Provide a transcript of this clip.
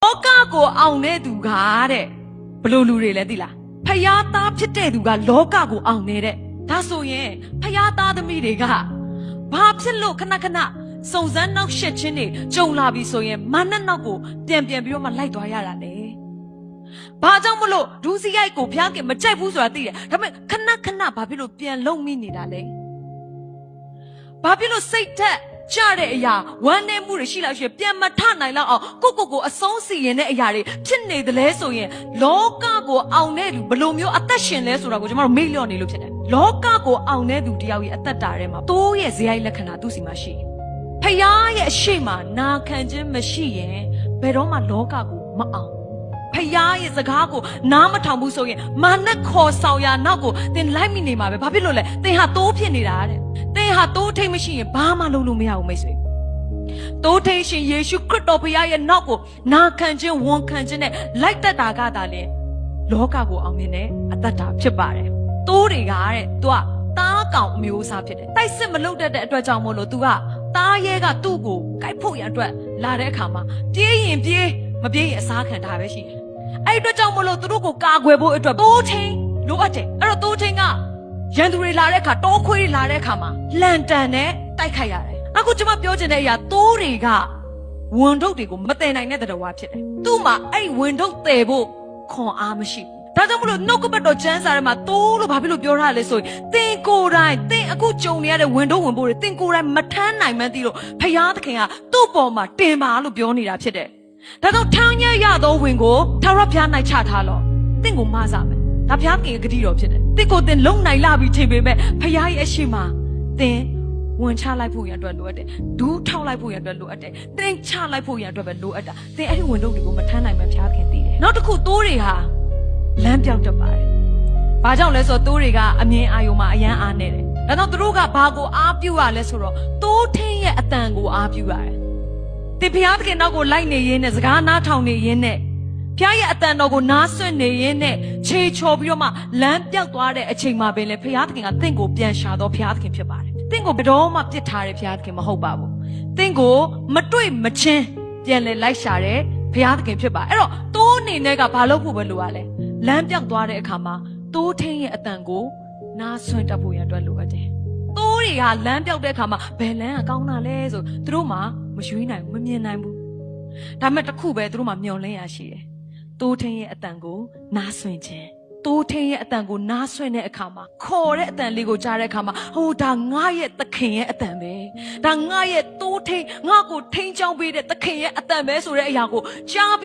လောကကိုအောင်တဲ့သူကတဲ့ဘလို့လူတွေလဲသိလားဖယားသားဖြစ်တဲ့သူကလောကကိုအောင်နေတဲ့ဒါဆိုရင်ဖယားသားသမီးတွေကဘာဖြစ်လို့ခဏခဏစုံစမ်းနောက်ရှက်ချင်းတွေကြုံလာပြီဆိုရင်မနဲ့နောက်ကိုပြန်ပြီးတော့မှလိုက်သွားရတာလေဘာကြောင့်မလို့ဒူးစီရိုက်ကိုဖျားကမကြိုက်ဘူးဆိုတာသိတယ်ဒါပေမဲ့ခဏခဏဘာဖြစ်လို့ပြန်လုံမိနေတာလဲဘာဖြစ်လို့စိတ်ထက်ကြတဲ့အရာဝမ်းနည်းမှုတွေရှိလာရှိပြန်မထနိုင်လောက်အောင်ကိုအဆုံးစီရင်တဲ့အရာတွေဖြစ်နေတယ်လဲဆိုရင်လောကကိုအောင်တဲ့လူဘယ်လိုမျိုးအသက်ရှင်လဲဆိုတာကိုကျွန်တော်တို့မေ့လျော့နေလို့ဖြစ်တယ်လောကကိုအောင်တဲ့သူတယောက်ရဲ့အသက်တာထဲမှာတိုးရဲ့ဇေယျလက္ခဏာသူ့စီမှာရှိဖယားရဲ့အရှိမနာခံခြင်းမရှိရင်ဘယ်တော့မှလောကကိုမအောင်ဖယားရဲ့စကားကိုနားမထောင်ဘူးဆိုရင်မာနခေါ်ဆောင်ရာနောက်ကိုသင်လိုက်မိနေမှာပဲဘာဖြစ်လို့လဲသင်ဟာတိုးဖြစ်နေတာတဲ့သင်ဟာတိုးထိတ်မရှိရင်ဘာမှလုပ်လို့မရဘူးမိတ်ဆွေတိုးထိတ်ရှင်ယေရှုခရစ်တော်ဖယားရဲ့နောက်ကိုနာခံခြင်းဝန်ခံခြင်းနဲ့လိုက်တတ်တာကသာလေလောကကိုအောင်မြင်တဲ့အသက်တာဖြစ်ပါတယ်တိုးတွေကတဲ့ तू ကတားကောင်အမျိုးအစားဖြစ်တယ်တိုက်စစ်မလုပ်တတ်တဲ့အတွက်ကြောင့်မို့လို့ तू ကတားရဲကသူ့ကိုကြိုက်ဖို့ရအတွက်လာတဲ့အခါမှာပြေးရင်ပြေးမပြေးရင်အစားခံတာပဲရှိတယ်အဲ့အတွက်ကြောင့်မလို့သူတို့ကိုကာကွယ်ဖို့အတွက်တိုးထင်းလိုအပ်တယ်အဲ့တော့တိုးထင်းကရန်သူတွေလာတဲ့အခါတောခွေးတွေလာတဲ့အခါမှာလန်တန်နဲ့တိုက်ခိုက်ရတယ်အခုကျွန်မပြောချင်တဲ့အရာတိုးတွေကဝန်ထုတ်တွေကိုမတည်နိုင်တဲ့တတော်ဝါဖြစ်တယ်သူ့မှာအဲ့ဝန်ထုတ်တည်ဖို့ခွန်အားမရှိဘူးဒါကြောင့်မလို့နှုတ်ကပတ်တော်ကျမ်းစာထဲမှာတိုးလို့ဘာဖြစ်လို့ပြောထားလဲဆိုရင်သင်ကိုယ်တိုင်သင်အခုကြုံနေရတဲ့ဝန်ထုတ်ဝင်ဖို့တွေသင်ကိုယ်တိုင်မထမ်းနိုင်မှန်းသိလို့ဖယားသခင်ကသူ့ပေါ်မှာတင်ပါလို့ပြောနေတာဖြစ်တယ်ဒါကြောင့်ထမ်းရရသောဝင်ကိုထာဝရဘုရား၌ချထားလော့တင့်ကိုမဆမယ်ဒါဘုရားခင်ဂတိတော်ဖြစ်တယ်တင့်ကိုတင်လုံနိုင်လာပြီထင်ပေမဲ့ဘုရားရဲ့အရှိမတင်ဝင်ချလိုက်ဖို့ရအတွက်လိုအပ်တယ်ဒူးထောက်လိုက်ဖို့ရအတွက်လိုအပ်တယ်တင်ချလိုက်ဖို့ရအတွက်ပဲလိုအပ်တာတင်အဲ့ဒီဝင်တို့တွေကိုမထမ်းနိုင်မှဘုရားခင်သိတယ်နောက်တစ်ခုတိုးတွေဟာလမ်းပြောင်းတတ်ပါတယ်ဘာကြောင့်လဲဆိုတော့တိုးတွေကအမြင်အာရုံမှာအယမ်းအားနေတယ်ဒါကြောင့်သူတို့ကဘာကိုအားပြုရလဲဆိုတော့တိုးထင်းရဲ့အတန်ကိုအားပြုရတယ်တင်ဘုရားသခင်နောက်ကိုလိုက်နေရင်းနဲ့စကားနားထောင်နေရင်းနဲ့ဘုရားရဲ့အတန်တော်ကိုနားဆွင့်နေရင်းနဲ့ခြေချော်ပြီးတော့မှလမ်းပြောက်သွားတဲ့အချိန်မှာပင်လေဘုရားသခင်ကတင့်ကိုပြန်ရှာတော့ဘုရားသခင်ဖြစ်ပါတယ်တင့်ကိုဘယ်တော့မှပြစ်ထားတဲ့ဘုရားသခင်မဟုတ်ပါဘူးတင့်ကိုမတွေ့မချင်းပြန်လေလိုက်ရှာတဲ့ဘုရားသခင်ဖြစ်ပါအဲ့တော့တိုးအနေနဲ့ကဘာလုပ်ဖို့ပဲလိုရလဲလမ်းပြောက်သွားတဲ့အခါမှာတိုးထင်းရဲ့အတန်ကိုနားဆွင့်တတ်ဖို့ရအတွက်လိုအပ်တယ်တိုးတွေကလမ်းပြောက်တဲ့အခါမှာဘယ်လမ်းကကောင်းတာလဲဆိုသူတို့မှမရွေးနိုင်ဘူးမမြင်နိုင်ဘူးဒါပေမဲ့တစ်ခုပဲသူတို့မှမျောလင်းရရှိတယ်တိုးထင်းရဲ့အတန်ကိုနားဆွင့်ခြင်းတိုးထင်းရဲ့အတန်ကိုနားဆွင့်တဲ့အခါမှာခေါ်တဲ့အတန်လေးကိုကြားတဲ့အခါမှာဟိုဒါငါရဲ့သခင်ရဲ့အတန်ပဲဒါငါရဲ့တိုးထင်းငါကိုထိန်းချောင်းပေးတဲ့သခင်ရဲ့အတန်ပဲဆိုတဲ့အရာကိုကြား